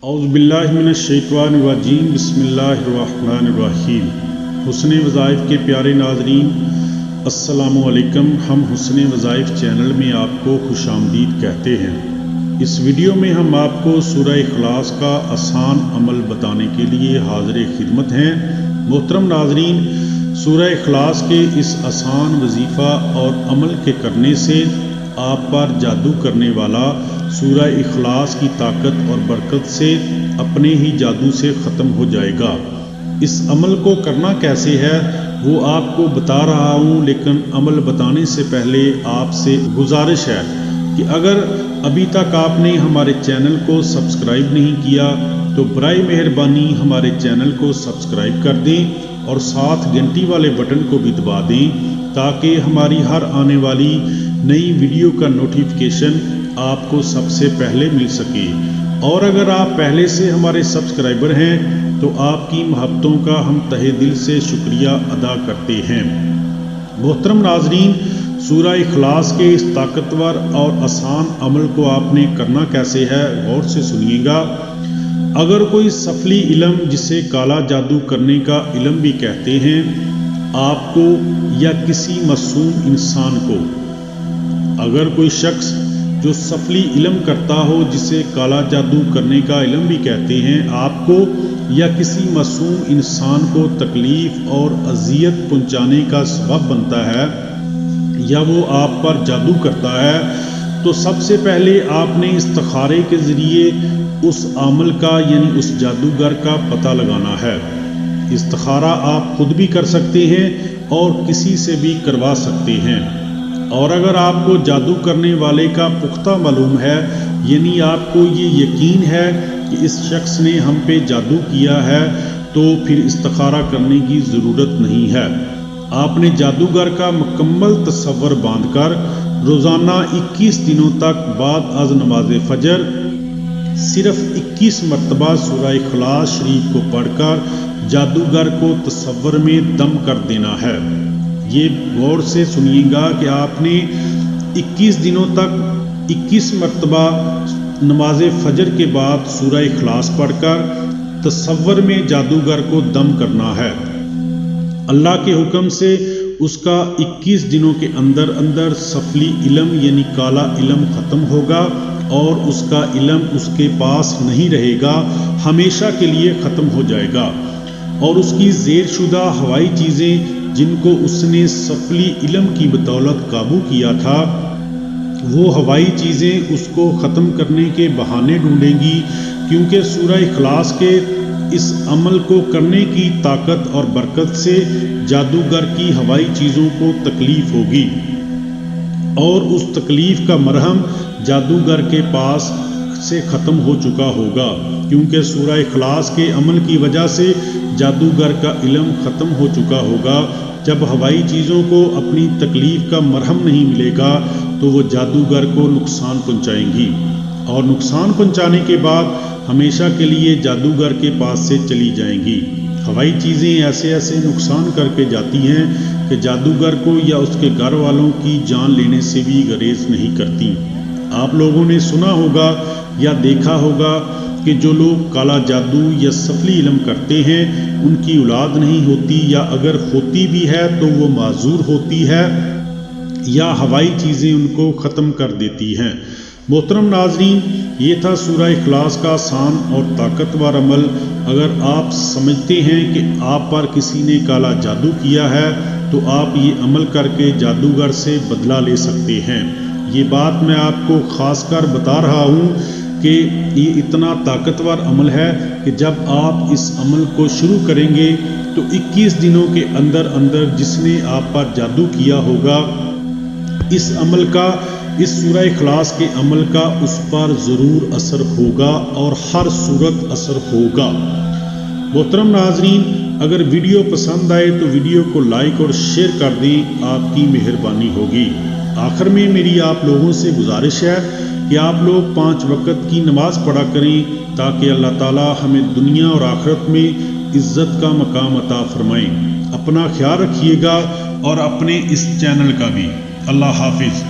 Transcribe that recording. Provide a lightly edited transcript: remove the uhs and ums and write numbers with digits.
اعوذ باللہ من الشیطان الرجیم بسم اللہ الرحمن الرحیم۔ حسن وظائف کے پیارے ناظرین السلام علیکم۔ ہم حسن وظائف چینل میں آپ کو خوش آمدید کہتے ہیں۔ اس ویڈیو میں ہم آپ کو سورہ اخلاص کا آسان عمل بتانے کے لیے حاضر خدمت ہیں۔ محترم ناظرین، سورہ اخلاص کے اس آسان وظیفہ اور عمل کے کرنے سے آپ پر جادو کرنے والا سورہ اخلاص کی طاقت اور برکت سے اپنے ہی جادو سے ختم ہو جائے گا۔ اس عمل کو کرنا کیسے ہے وہ آپ کو بتا رہا ہوں، لیکن عمل بتانے سے پہلے آپ سے گزارش ہے کہ اگر ابھی تک آپ نے ہمارے چینل کو سبسکرائب نہیں کیا تو برائے مہربانی ہمارے چینل کو سبسکرائب کر دیں اور ساتھ گھنٹی والے بٹن کو بھی دبا دیں تاکہ ہماری ہر آنے والی نئی ویڈیو کا نوٹیفیکیشن آپ کو سب سے پہلے مل سکے۔ اور اگر آپ پہلے سے ہمارے سبسکرائبر ہیں تو آپ کی محبتوں کا ہم تہہ دل سے شکریہ ادا کرتے ہیں۔ محترم ناظرین، سورہ اخلاص کے اس طاقتور اور آسان عمل کو آپ نے کرنا کیسے ہے غور سے سنیے گا۔ اگر کوئی سفلی علم جسے کالا جادو کرنے کا علم بھی کہتے ہیں آپ کو یا کسی معصوم انسان کو، اگر کوئی شخص جو سفلی علم کرتا ہو جسے کالا جادو کرنے کا علم بھی کہتے ہیں آپ کو یا کسی معصوم انسان کو تکلیف اور اذیت پہنچانے کا سبب بنتا ہے یا وہ آپ پر جادو کرتا ہے، تو سب سے پہلے آپ نے استخارے کے ذریعے اس عامل کا یعنی اس جادوگر کا پتہ لگانا ہے۔ استخارہ آپ خود بھی کر سکتے ہیں اور کسی سے بھی کروا سکتے ہیں۔ اور اگر آپ کو جادو کرنے والے کا پختہ معلوم ہے، یعنی آپ کو یہ یقین ہے کہ اس شخص نے ہم پہ جادو کیا ہے، تو پھر استخارہ کرنے کی ضرورت نہیں ہے۔ آپ نے جادوگر کا مکمل تصور باندھ کر روزانہ 21 دنوں تک بعد از نماز فجر صرف 21 مرتبہ سورہ اخلاص شریف کو پڑھ کر جادوگر کو تصور میں دم کر دینا ہے۔ یہ غور سے سنیے گا کہ آپ نے 21 دنوں تک 21 مرتبہ نماز فجر کے بعد سورہ اخلاص پڑھ کر تصور میں جادوگر کو دم کرنا ہے۔ اللہ کے حکم سے اس کا 21 دنوں کے اندر سفلی علم یعنی کالا علم ختم ہوگا اور اس کا علم اس کے پاس نہیں رہے گا، ہمیشہ کے لیے ختم ہو جائے گا، اور اس کی زیر شدہ ہوائی چیزیں جن کو اس نے سفلی علم کی بدولت قابو کیا تھا، وہ ہوائی چیزیں اس کو ختم کرنے کے بہانے ڈھونڈیں گی، کیونکہ سورہ اخلاص کے اس عمل کو کرنے کی طاقت اور برکت سے جادوگر کی ہوائی چیزوں کو تکلیف ہوگی، اور اس تکلیف کا مرہم جادوگر کے پاس سے ختم ہو چکا ہوگا، کیونکہ سورہ اخلاص کے عمل کی وجہ سے جادوگر کا علم ختم ہو چکا ہوگا۔ جب ہوائی چیزوں کو اپنی تکلیف کا مرہم نہیں ملے گا تو وہ جادوگر کو نقصان پہنچائیں گی، اور نقصان پہنچانے کے بعد ہمیشہ کے لیے جادوگر کے پاس سے چلی جائیں گی۔ ہوائی چیزیں ایسے نقصان کر کے جاتی ہیں کہ جادوگر کو یا اس کے گھر والوں کی جان لینے سے بھی گریز نہیں کرتی۔ آپ لوگوں نے سنا ہوگا یا دیکھا ہوگا کہ جو لوگ کالا جادو یا سفلی علم کرتے ہیں ان کی اولاد نہیں ہوتی، یا اگر ہوتی بھی ہے تو وہ معذور ہوتی ہے یا ہوائی چیزیں ان کو ختم کر دیتی ہیں۔ محترم ناظرین، یہ تھا سورہ اخلاص کا آسان اور طاقتور عمل۔ اگر آپ سمجھتے ہیں کہ آپ پر کسی نے کالا جادو کیا ہے تو آپ یہ عمل کر کے جادوگر سے بدلہ لے سکتے ہیں۔ یہ بات میں آپ کو خاص کر بتا رہا ہوں کہ یہ اتنا طاقتور عمل ہے کہ جب آپ اس عمل کو شروع کریں گے تو 21 دنوں کے اندر جس نے آپ پر جادو کیا ہوگا اس عمل کا، اس سورہ اخلاص کے عمل کا اس پر ضرور اثر ہوگا اور ہر صورت اثر ہوگا۔ محترم ناظرین، اگر ویڈیو پسند آئے تو ویڈیو کو لائک اور شیئر کر دیں، آپ کی مہربانی ہوگی۔ آخر میں میری آپ لوگوں سے گزارش ہے کہ آپ لوگ 5 وقت کی نماز پڑھا کریں تاکہ اللہ تعالی ہمیں دنیا اور آخرت میں عزت کا مقام عطا فرمائیں۔ اپنا خیال رکھیے گا اور اپنے اس چینل کا بھی۔ اللہ حافظ۔